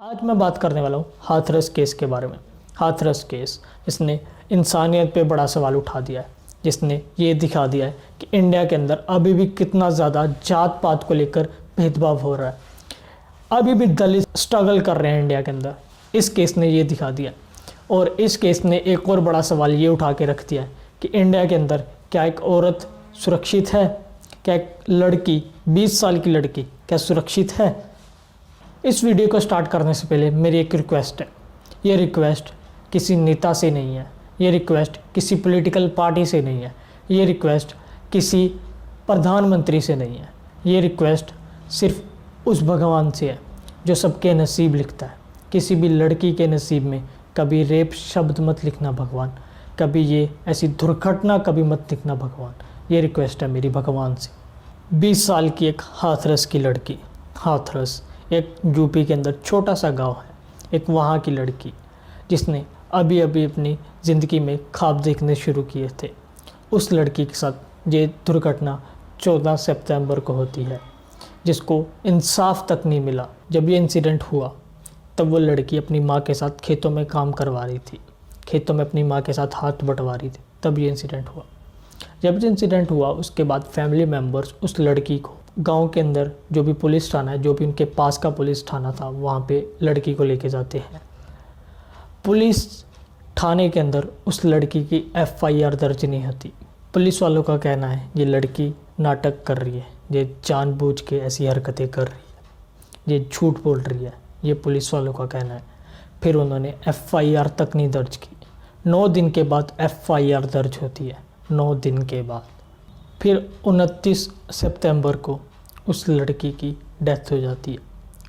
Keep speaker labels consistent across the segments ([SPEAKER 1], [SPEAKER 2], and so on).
[SPEAKER 1] आज मैं बात करने वाला हूँ हाथरस केस के बारे में। हाथरस केस इसने इंसानियत पे बड़ा सवाल उठा दिया है, जिसने ये दिखा दिया है कि इंडिया के अंदर अभी भी कितना ज़्यादा जात पात को लेकर भेदभाव हो रहा है। अभी भी दलित स्ट्रगल कर रहे हैं इंडिया के अंदर। इस केस ने ये दिखा दिया और इस केस ने एक और बड़ा सवाल ये उठा के रख दिया है कि इंडिया के अंदर क्या एक औरत सुरक्षित है, क्या एक लड़की 20 साल की लड़की क्या सुरक्षित है। इस वीडियो को स्टार्ट करने से पहले मेरी एक रिक्वेस्ट है। ये रिक्वेस्ट किसी नेता से नहीं है, ये रिक्वेस्ट किसी पॉलिटिकल पार्टी से नहीं है, ये रिक्वेस्ट किसी प्रधानमंत्री से नहीं है, ये रिक्वेस्ट सिर्फ उस भगवान से है जो सबके नसीब लिखता है। किसी भी लड़की के नसीब में कभी रेप शब्द मत लिखना भगवान, कभी ये ऐसी दुर्घटना कभी मत लिखना भगवान। ये रिक्वेस्ट है मेरी भगवान से। 20 साल की एक हाथरस की लड़की, हाथरस एक यूपी के अंदर छोटा सा गांव है, एक वहाँ की लड़की जिसने अभी अभी अपनी ज़िंदगी में ख्वाब देखने शुरू किए थे। उस लड़की के साथ ये दुर्घटना 14 सितंबर को होती है, जिसको इंसाफ तक नहीं मिला। जब ये इंसिडेंट हुआ तब वो लड़की अपनी माँ के साथ खेतों में काम करवा रही थी, खेतों में अपनी माँ के साथ हाथ बंटवा रही थी, तब ये इंसिडेंट हुआ। जब ये इंसिडेंट हुआ उसके बाद फैमिली मेम्बर्स उस लड़की को गांव के अंदर जो भी पुलिस थाना है, जो भी उनके पास का पुलिस थाना था, वहाँ पे लड़की को लेके जाते हैं। पुलिस थाने के अंदर उस लड़की की FIR दर्ज नहीं होती। पुलिस वालों का कहना है ये लड़की नाटक कर रही है, ये जानबूझ के ऐसी हरकतें कर रही है, ये झूठ बोल रही है, ये पुलिस वालों का कहना है। फिर उन्होंने FIR तक नहीं दर्ज की। 9 दिन के बाद FIR दर्ज होती है, 9 दिन के बाद। फिर 29 सितंबर को उस लड़की की डेथ हो जाती है।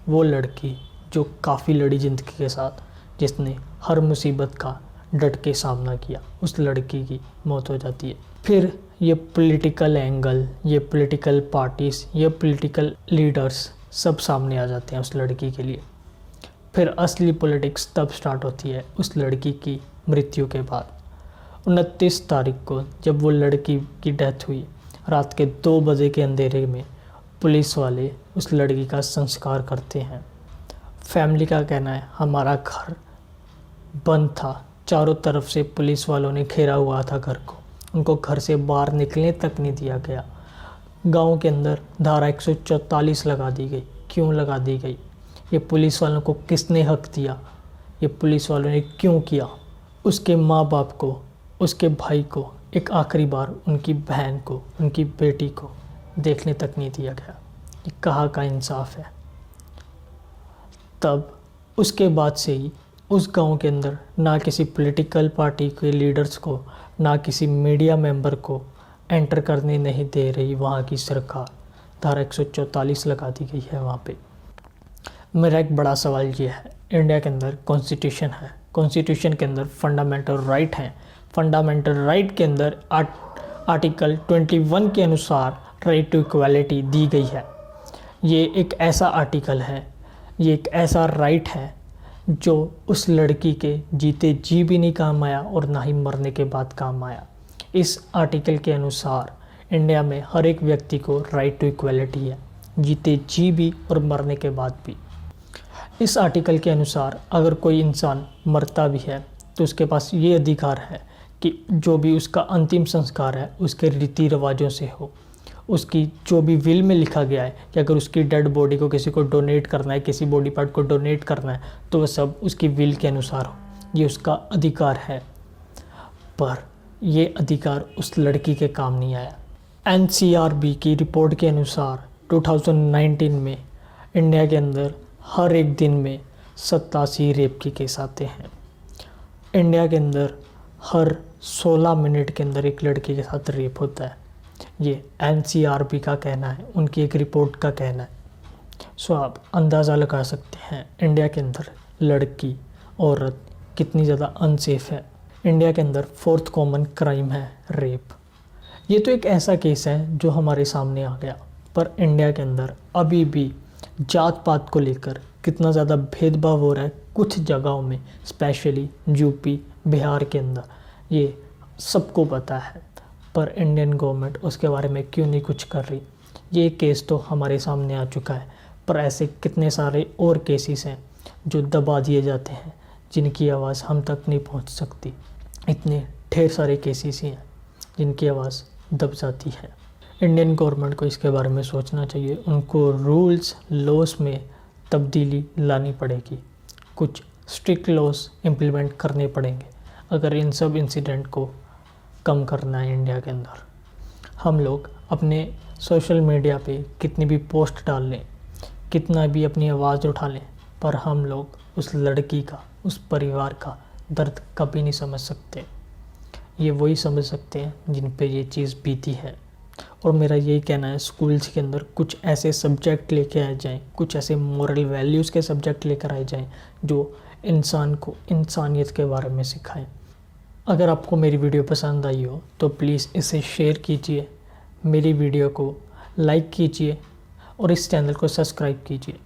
[SPEAKER 1] वो लड़की जो काफ़ी लड़ी ज़िंदगी के साथ, जिसने हर मुसीबत का डट के सामना किया, उस लड़की की मौत हो जाती है। फिर ये पॉलिटिकल एंगल, ये पॉलिटिकल पार्टीज़, ये पॉलिटिकल लीडर्स सब सामने आ जाते हैं उस लड़की के लिए। फिर असली पॉलिटिक्स तब स्टार्ट होती है उस लड़की की मृत्यु के बाद। 29 तारीख को जब वो लड़की की डेथ हुई, रात के 2 बजे के अंधेरे में पुलिस वाले उस लड़की का संस्कार करते हैं। फैमिली का कहना है हमारा घर बंद था, चारों तरफ से पुलिस वालों ने घेरा हुआ था घर को, उनको घर से बाहर निकलने तक नहीं दिया गया। गांव के अंदर धारा 144 लगा दी गई। क्यों लगा दी गई? ये पुलिस वालों को किसने हक दिया? ये पुलिस वालों ने क्यों किया? उसके माँ बाप को, उसके भाई को, एक आखिरी बार उनकी बहन को, उनकी बेटी को देखने तक नहीं दिया गया। ये कहाँ का इंसाफ है? तब उसके बाद से ही उस गांव के अंदर ना किसी पॉलिटिकल पार्टी के लीडर्स को, ना किसी मीडिया मेंबर को एंटर करने नहीं दे रही वहाँ की सरकार। धारा 144 लगा दी गई है वहाँ पे। मेरा एक बड़ा सवाल ये है, इंडिया के अंदर कॉन्स्टिट्यूशन है, कॉन्स्टिट्यूशन के अंदर फंडामेंटल राइट हैं। फंडामेंटल राइट के अंदर आर्टिकल 21 के अनुसार राइट टू इक्वालिटी दी गई है। ये एक ऐसा आर्टिकल है, ये एक ऐसा राइट है जो उस लड़की के जीते जी भी नहीं काम आया और ना ही मरने के बाद काम आया। इस आर्टिकल के अनुसार इंडिया में हर एक व्यक्ति को राइट टू इक्वालिटी है, जीते जी भी और मरने के बाद भी। इस आर्टिकल के अनुसार अगर कोई इंसान मरता भी है तो उसके पास ये अधिकार है कि जो भी उसका अंतिम संस्कार है उसके रीति रिवाजों से हो। उसकी जो भी विल में लिखा गया है कि अगर उसकी डेड बॉडी को किसी को डोनेट करना है, किसी बॉडी पार्ट को डोनेट करना है, तो वह सब उसकी विल के अनुसार हो। ये उसका अधिकार है। पर ये अधिकार उस लड़की के काम नहीं आया। NCRB की रिपोर्ट के अनुसार 2019 में इंडिया के अंदर हर एक दिन में 87 रेप के केस आते हैं। इंडिया के अंदर हर 16 मिनट के अंदर एक लड़की के साथ रेप होता है। ये NCRB का कहना है, उनकी एक रिपोर्ट का कहना है। सो आप अंदाज़ा लगा सकते हैं इंडिया के अंदर लड़की, औरत कितनी ज़्यादा अनसेफ है। इंडिया के अंदर 4th कॉमन क्राइम है रेप। ये तो एक ऐसा केस है जो हमारे सामने आ गया, पर इंडिया के अंदर अभी भी जात पात को लेकर कितना ज़्यादा भेदभाव हो रहा है कुछ जगहों में, स्पेशली यूपी, बिहार के अंदर। ये सबको पता है, पर इंडियन गवर्नमेंट उसके बारे में क्यों नहीं कुछ कर रही? ये केस तो हमारे सामने आ चुका है, पर ऐसे कितने सारे और केसेस हैं जो दबा दिए जाते हैं, जिनकी आवाज़ हम तक नहीं पहुंच सकती। इतने ढेर सारे केसेस ही हैं जिनकी आवाज़ दब जाती है। इंडियन गवर्नमेंट को इसके बारे में सोचना चाहिए। उनको रूल्स लॉस में तब्दीली लानी पड़ेगी, कुछ स्ट्रिक्ट लॉस इम्प्लीमेंट करने पड़ेंगे अगर इन सब इंसिडेंट को कम करना है इंडिया के अंदर। हम लोग अपने सोशल मीडिया पे कितनी भी पोस्ट डाल लें, कितना भी अपनी आवाज़ उठा लें, पर हम लोग उस लड़की का, उस परिवार का दर्द कभी नहीं समझ सकते। ये वही समझ सकते हैं जिन पे ये चीज़ बीती है। और मेरा यही कहना है, स्कूल्स के अंदर कुछ ऐसे सब्जेक्ट लेके आए जाएं, कुछ ऐसे मॉरल वैल्यूज़ के सब्जेक्ट लेकर आए जाएं जो इंसान को इंसानियत के बारे में सिखाएं। अगर आपको मेरी वीडियो पसंद आई हो तो प्लीज़ इसे शेयर कीजिए, मेरी वीडियो को लाइक कीजिए और इस चैनल को सब्सक्राइब कीजिए।